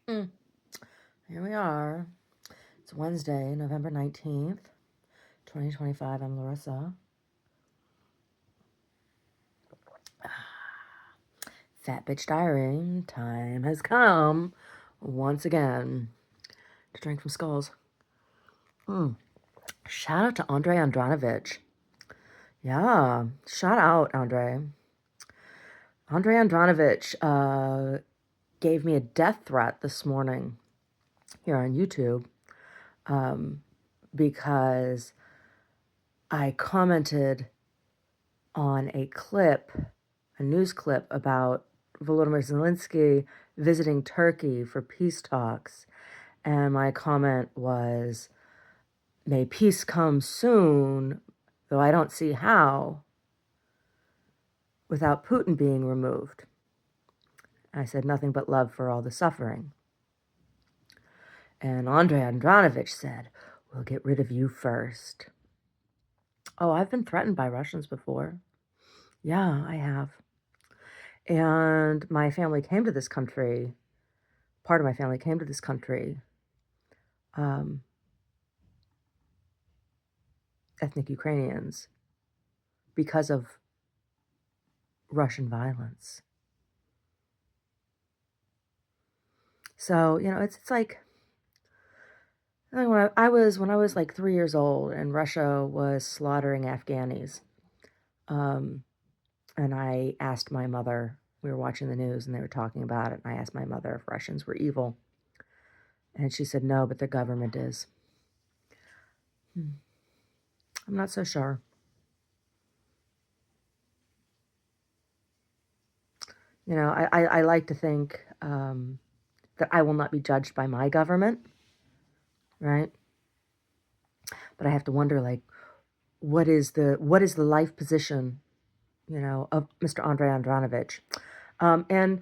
Mm. Here we are. It's Wednesday, November 19th, 2025. I'm Larissa. Fat Bitch Diary. Time has come once again to drink from skulls. Shout out to Andre Andrenovich. Yeah, shout out, Andre. Andre Andrenovich gave me a death threat this morning here on YouTube because I commented on a news clip about Volodymyr Zelensky visiting Turkey for peace talks. And my comment was, may peace come soon, though I don't see how, without Putin being removed. I said nothing but love for all the suffering. And Andre Andrenovich said, we'll get rid of you first. Oh, I've been threatened by Russians before. Yeah, I have. And my family came to this country. Part of my family came to this country, ethnic Ukrainians, because of Russian violence. So, it's like when I was like 3 years old and Russia was slaughtering Afghanis, and I asked my mother, we were watching the news and they were talking about it, and I asked my mother if Russians were evil. And she said, no, but their government is. I'm not so sure. I like to think that I will not be judged by my government, right? But I have to wonder, like, what is the life position, of Mr. Andre Andrenovich, and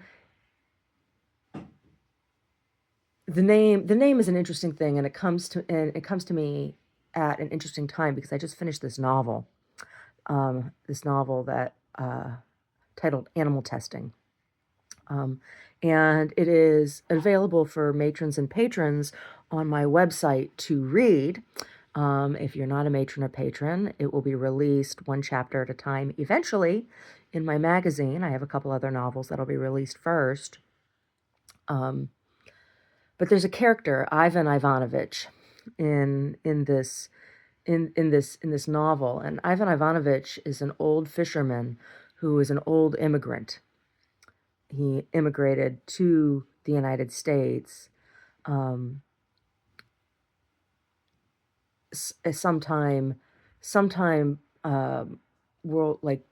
the name is an interesting thing, and it comes to me at an interesting time because I just finished this novel that titled Animal Testing. And it is available for matrons and patrons on my website to read. If you're not a matron or patron, it will be released one chapter at a time eventually in my magazine. I have a couple other novels that'll be released first. But there's a character, Ivan Ivanovich, in this novel, and Ivan Ivanovich is an old fisherman who is an old immigrant. He immigrated to the United States sometime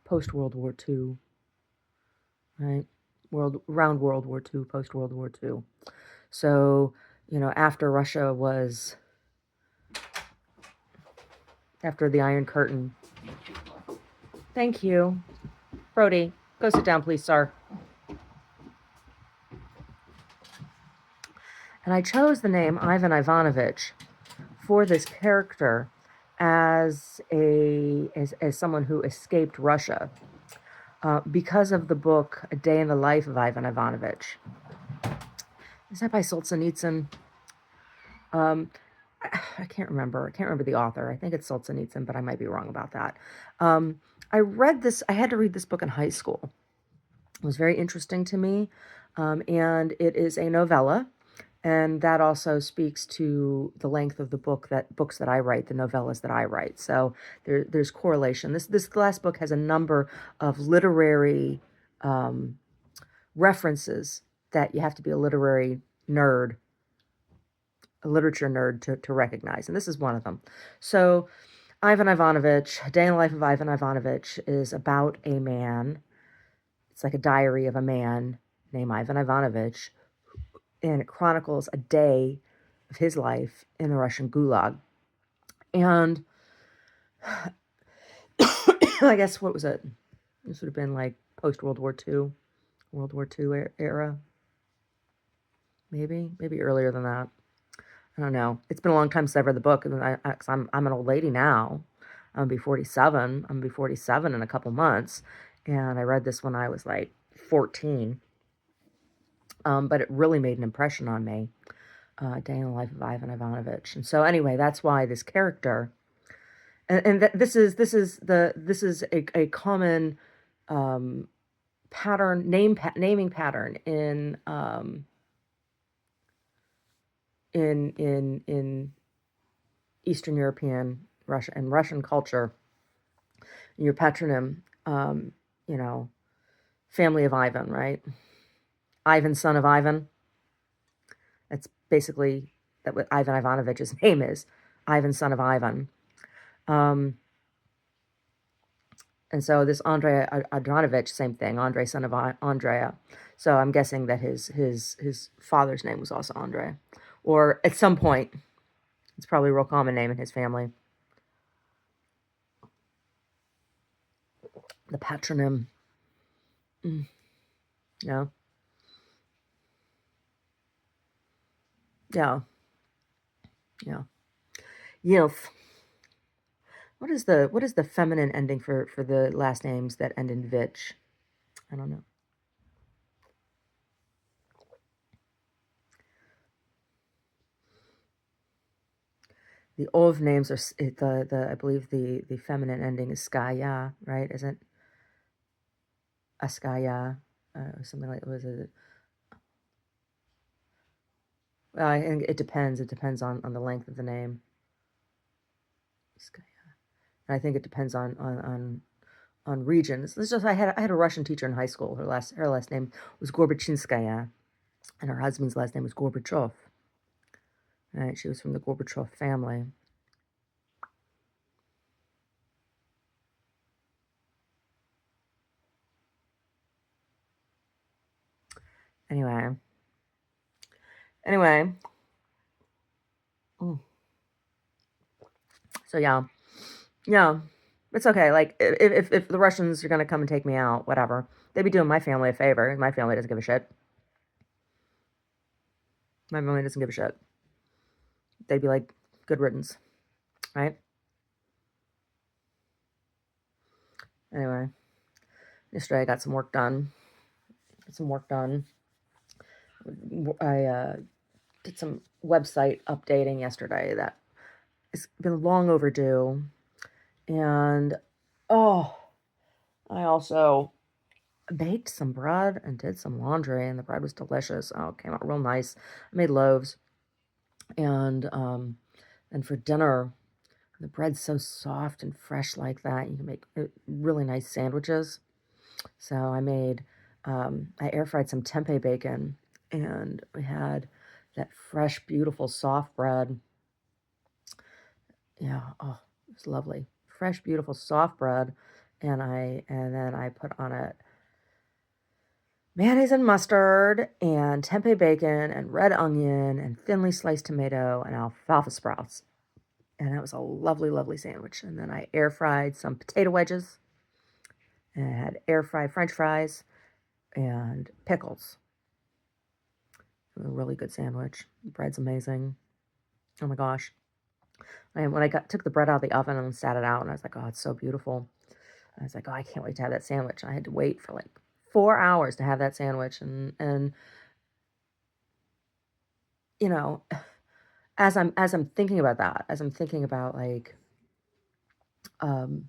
post World War II, right? Around World War II, post World War II. So, after after the Iron Curtain. Thank you. Brody, go sit down, please, sir. And I chose the name Ivan Ivanovich for this character as someone who escaped Russia because of the book A Day in the Life of Ivan Ivanovich. Is that by Solzhenitsyn? I can't remember. I can't remember the author. I think it's Solzhenitsyn, but I might be wrong about that. I read this. I had to read this book in high school. It was very interesting to me, and it is a novella. And that also speaks to the length of the books that I write, the novellas that I write. So there's correlation. This last book has a number of literary references that you have to be a literature nerd to recognize. And this is one of them. So Ivan Ivanovich, A Day in the Life of Ivan Ivanovich, is about a man. It's like a diary of a man named Ivan Ivanovich, and it chronicles a day of his life in the Russian Gulag. And I guess, what was it? This would have been like post-World War II, World War II era. Maybe earlier than that. I don't know. It's been a long time since I've read the book, and I'm an old lady now. I'm gonna be 47. I'm gonna be 47 in a couple months, and I read this when I was like 14. But it really made an impression on me. Day in the Life of Ivan Ivanovich. And so anyway, that's why this character, and this is a common um, pattern, naming pattern in Eastern European Russia and Russian culture. Your patronym, you know, family of Ivan, right? Ivan, son of Ivan. That's basically that what Ivan Ivanovich's name is. Ivan, son of Ivan. Um, and so this Andre Andrenovich, same thing. Andre, son of Andrea. So I'm guessing that his father's name was also Andre, or at some point, it's probably a real common name in his family. The patronym. Mm, yeah, yeah, yeah. You know, what is the feminine ending for the last names that end in Vich? I don't know. The Ov names are the I believe the feminine ending is Skaya, right? Isn't Askaya or something like was it? Well, I think it depends. It depends on the length of the name. Skaya. And I think it depends on regions. It's just I had a Russian teacher in high school. Her last name was Gorbachinskaya, and her husband's last name was Gorbachev. Right? She was from the Gorbachev family. Anyway, anyway. Mm. So yeah, yeah, it's okay. Like if the Russians are gonna come and take me out, whatever, they'd be doing my family a favor. My family doesn't give a shit. My family doesn't give a shit. They'd be like, good riddance, right? Anyway, yesterday I got some work done. Got some work done. I did some website updating yesterday that has been long overdue, and oh, I also baked some bread and did some laundry, and the bread was delicious. Oh, it came out real nice. I made loaves, and for dinner, the bread's so soft and fresh like that. You can make really nice sandwiches. So I air fried some tempeh bacon, and we had that fresh, beautiful, soft bread. Yeah, oh, it was lovely. Fresh, beautiful, soft bread, and then I put on it mayonnaise and mustard and tempeh bacon and red onion and thinly sliced tomato and alfalfa sprouts. And that was a lovely, lovely sandwich. And then I air fried some potato wedges and I had air fried French fries and pickles. It was a really good sandwich. The bread's amazing. Oh my gosh. And when took the bread out of the oven and sat it out, and I was like, oh, it's so beautiful. I was like, oh, I can't wait to have that sandwich. And I had to wait for like 4 hours to have that sandwich. And you know, as I'm thinking about that, as I'm thinking about like um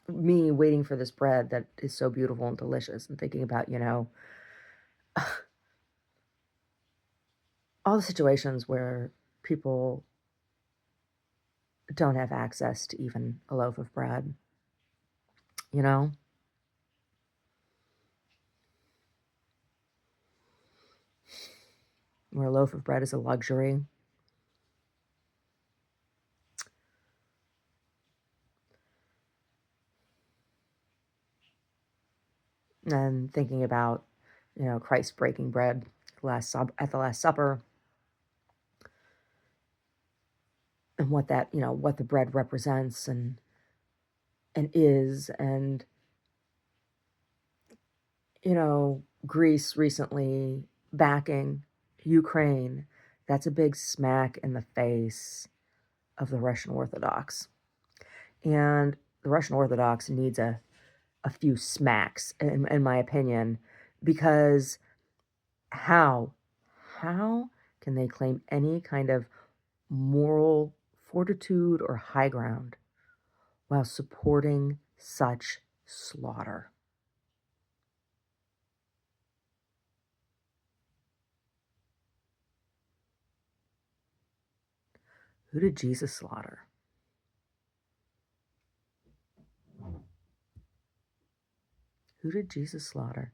me waiting for this bread that is so beautiful and delicious, and thinking about, all the situations where people don't have access to even a loaf of bread, you know? Where a loaf of bread is a luxury. And thinking about, Christ breaking bread at the Last Supper, and what the bread represents and is, and Greece recently backing Ukraine. That's a big smack in the face of the Russian Orthodox. And the Russian Orthodox needs a a few smacks, in my opinion, because how, how can they claim any kind of moral fortitude or high ground while supporting such slaughter? Who did Jesus slaughter? Who did Jesus slaughter?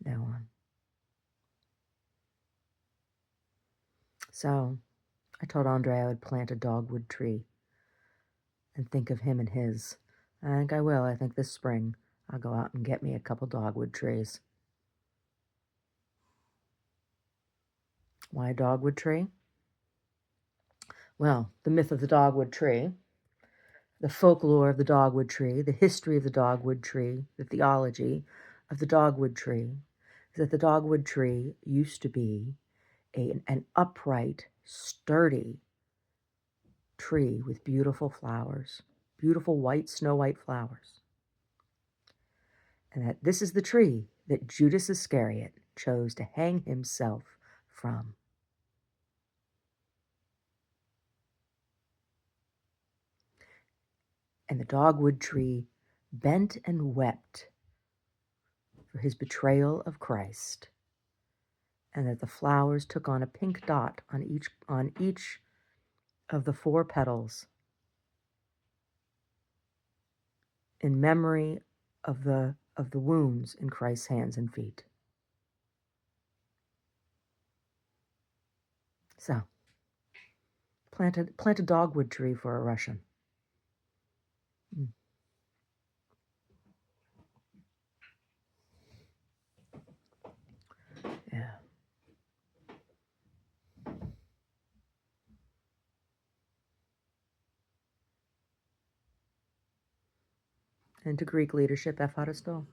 No one. So I told Andre I would plant a dogwood tree and think of him and his. I think I will. I think this spring I'll go out and get me a couple dogwood trees. Why a dogwood tree? Well, the myth of the dogwood tree, the folklore of the dogwood tree, the history of the dogwood tree, the theology of the dogwood tree is that the dogwood tree used to be an upright, sturdy tree with beautiful flowers, beautiful white, snow white flowers. And that this is the tree that Judas Iscariot chose to hang himself from. And the dogwood tree bent and wept for his betrayal of Christ, and that the flowers took on a pink dot on each of the 4 petals in memory of the wounds in Christ's hands and feet. So, plant a dogwood tree for a Russian. Mm. Yeah. And to Greek leadership, F. Aristo.